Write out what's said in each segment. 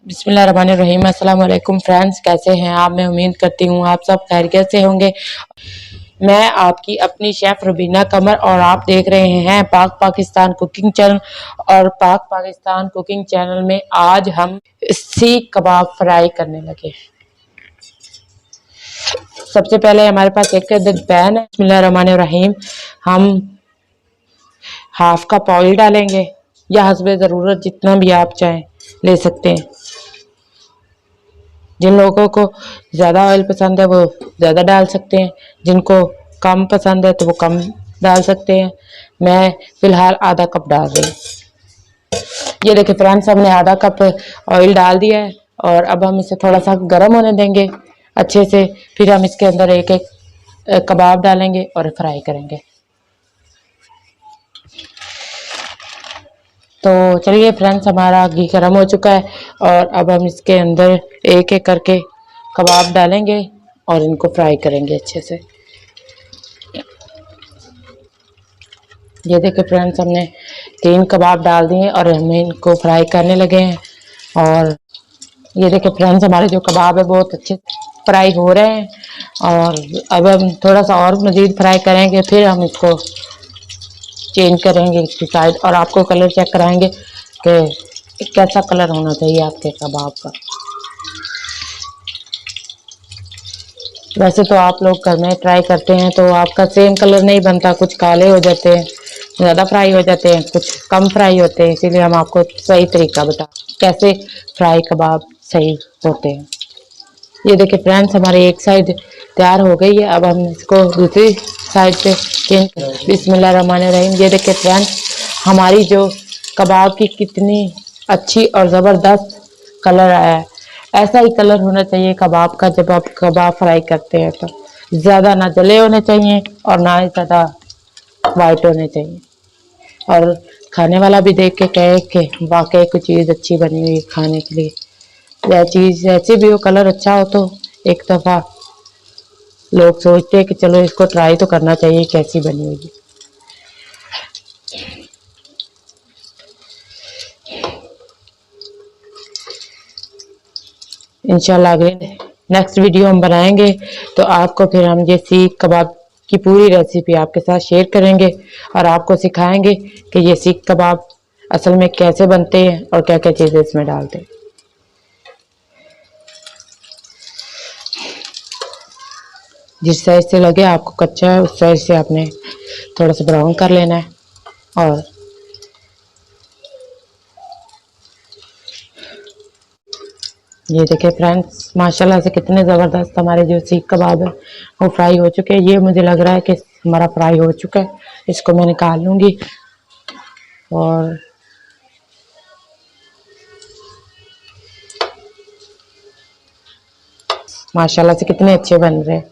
बिस्मिल्लाहिर्रहमानिर्रहीम। अस्सलाम वालेकुम फ्रेंड्स, कैसे हैं आप? मैं उम्मीद करती हूँ आप सब खैरियत से होंगे। मैं आपकी अपनी शेफ़ रुबीना कमर और आप देख रहे हैं पाक पाकिस्तान कुकिंग चैनल। और पाक पाकिस्तान कुकिंग चैनल में आज हम सीख कबाब फ्राई करने लगे। सबसे पहले हमारे पास एक पैन है। बिस्मिल्लाहिर्रहमानिर्रहीम। हम हाफ कप ऑयल डालेंगे या हस्बे ज़रूरत जितना भी आप चाहें ले सकते हैं। जिन लोगों को ज़्यादा ऑयल पसंद है वो ज़्यादा डाल सकते हैं, जिनको कम पसंद है तो वो कम डाल सकते हैं। मैं फ़िलहाल आधा कप डाल रही हूँ। ये देखिए फ्रेंड्स, हमने आधा कप ऑयल डाल दिया है और अब हम इसे थोड़ा सा गर्म होने देंगे अच्छे से। फिर हम इसके अंदर एक एक कबाब डालेंगे और फ्राई करेंगे। तो चलिए फ्रेंड्स, हमारा घी गर्म हो चुका है और अब हम इसके अंदर एक एक करके कबाब डालेंगे और इनको फ्राई करेंगे अच्छे से। ये देखिए फ्रेंड्स, हमने 3 कबाब डाल दिए और हम इनको फ्राई करने लगे हैं। और ये देखिए फ्रेंड्स, हमारे जो कबाब है बहुत अच्छे फ्राई हो रहे हैं और अब हम थोड़ा सा और मज़ीद फ्राई करेंगे। फिर हम इसको चेंज करेंगे इसकी साइड और आपको कलर चेक कराएंगे कि कैसा कलर होना चाहिए आपके कबाब का। वैसे तो आप लोग घर में ट्राई करते हैं तो आपका सेम कलर नहीं बनता, कुछ काले हो जाते हैं, ज़्यादा फ्राई हो जाते हैं, कुछ कम फ्राई होते हैं। इसीलिए हम आपको सही तरीका बता कैसे फ्राई कबाब सही होते हैं। ये देखिए फ्रेंड्स, हमारी एक साइड तैयार हो गई है। अब हम इसको दूसरी साइड पे चेंज। बिस्मिल्लाहिर्रहमानिर्रहीम। ये देखिए फ्रेंड्स, हमारी जो कबाब की कितनी अच्छी और ज़बरदस्त कलर आया है। ऐसा ही कलर होना चाहिए कबाब का जब आप कबाब फ्राई करते हैं। तो ज़्यादा ना जले होने चाहिए और ना ही ज़्यादा वाइट होने चाहिए। और खाने वाला भी देख के कहे कि वाकई कुछ चीज़ अच्छी बनी हुई है खाने के लिए। यह चीज़ ऐसी भी हो, कलर अच्छा हो तो एक दफ़ा लोग सोचते हैं कि चलो इसको ट्राई तो करना चाहिए कैसी बनी हुई है। इंशाल्लाह अगले नेक्स्ट वीडियो हम बनाएंगे तो आपको फिर हम ये सीख कबाब की पूरी रेसिपी आपके साथ शेयर करेंगे और आपको सिखाएंगे कि ये सीख कबाब असल में कैसे बनते हैं और क्या क्या चीज़ें इसमें डालते हैं। जिस साइज से लगे आपको कच्चा है उस साइज से आपने थोड़ा सा ब्राउन कर लेना है। और ये देखिए फ्रेंड्स, माशाल्लाह से कितने ज़बरदस्त हमारे जो सीख कबाब है वो फ्राई हो चुके हैं। ये मुझे लग रहा है कि हमारा फ्राई हो चुका है। इसको मैं निकाल लूँगी और माशाल्लाह से कितने अच्छे बन रहे हैं।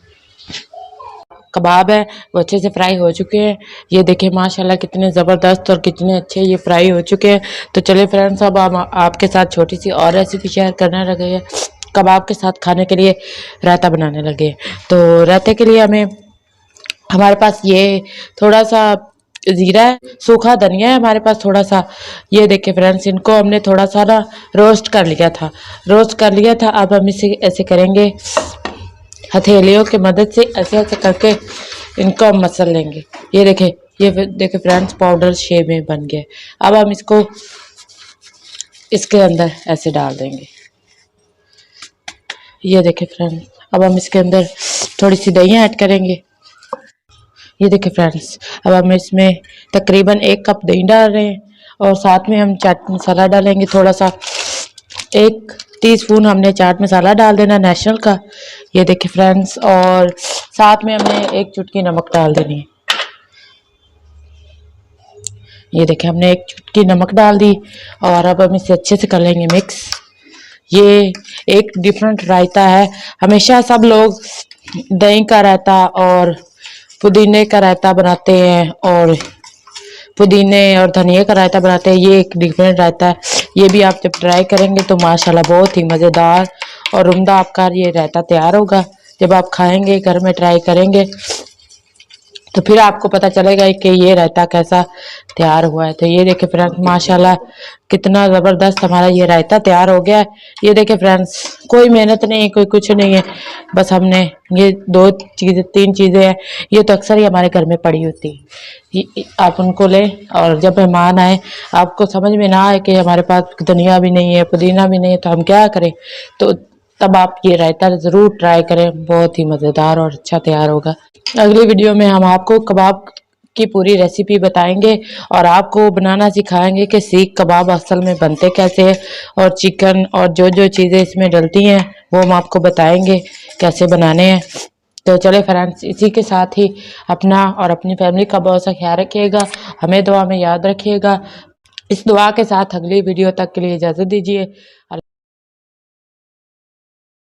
कबाब है वो अच्छे से फ्राई हो चुके हैं। ये देखिए माशाल्लाह कितने ज़बरदस्त और कितने अच्छे ये फ्राई हो चुके हैं। तो चलिए फ्रेंड्स, अब हम आपके साथ छोटी सी और रेसिपी शेयर करने लगे हैं। कबाब के साथ खाने के लिए रायता बनाने लगे। तो रायते के लिए हमारे पास ये थोड़ा सा ज़ीरा है, सूखा धनिया है हमारे पास थोड़ा सा। ये देखिए फ्रेंड्स, इनको हमने थोड़ा सा ना रोस्ट कर लिया था। अब हम इसे ऐसे करेंगे, हथेलियों की मदद से ऐसे ऐसे करके इनको हम मसल लेंगे। ये देखिए फ्रेंड्स, पाउडर शेप में बन गया। अब हम इसको इसके अंदर ऐसे डाल देंगे। ये देखिए फ्रेंड्स, अब हम इसके अंदर थोड़ी सी दही ऐड करेंगे। ये देखिए फ्रेंड्स, अब हम इसमें तकरीबन 1 कप दही डाल रहे हैं और साथ में हम चाट मसाला डालेंगे थोड़ा सा। 1 टीस्पून हमने चाट मसाला डाल देना नेशनल का। ये देखिए फ्रेंड्स, और साथ में हमने 1 चुटकी नमक डाल देनी है। ये देखिए हमने 1 चुटकी नमक डाल दी और अब हम इसे अच्छे से कर लेंगे मिक्स। ये एक डिफरेंट रायता है। हमेशा सब लोग दही का रायता और पुदीने का रायता बनाते हैं और पुदीने और धनिया का रायता बनाते हैं। ये एक डिफरेंट रायता है। ये भी आप जब ट्राई करेंगे तो माशाल्लाह बहुत ही मज़ेदार और उम्दा आपका ये रायता तैयार होगा जब आप खाएंगे, घर में ट्राई करेंगे तो फिर आपको पता चलेगा कि ये रायता कैसा तैयार हुआ है। तो ये देखिए फ्रेंड्स, माशाल्लाह कितना ज़बरदस्त हमारा ये रायता तैयार हो गया है। ये देखिए फ्रेंड्स, कोई मेहनत नहीं, कोई कुछ नहीं है, बस हमने ये 2 चीज़ें 3 चीज़ें हैं, ये तो अक्सर ही हमारे घर में पड़ी होती है। आप उनको लें और जब मेहमान आए, आपको समझ में ना आए कि हमारे पास धनिया भी नहीं है, पुदीना भी नहीं है, तो हम क्या करें, तो तब आप ये रायता ज़रूर ट्राई करें, बहुत ही मज़ेदार और अच्छा तैयार होगा। अगली वीडियो में हम आपको कबाब की पूरी रेसिपी बताएंगे और आपको बनाना सिखाएंगे कि सीख कबाब असल में बनते कैसे हैं, और चिकन और जो जो चीज़ें इसमें डलती हैं वो हम आपको बताएंगे कैसे बनाने हैं। तो चले फ्रेंड्स, इसी के साथ ही अपना और अपनी फैमिली का बहुत सा ख्याल रखिएगा, हमें दुआ में याद रखिएगा। इस दुआ के साथ अगली वीडियो तक के लिए इजाज़त दीजिए।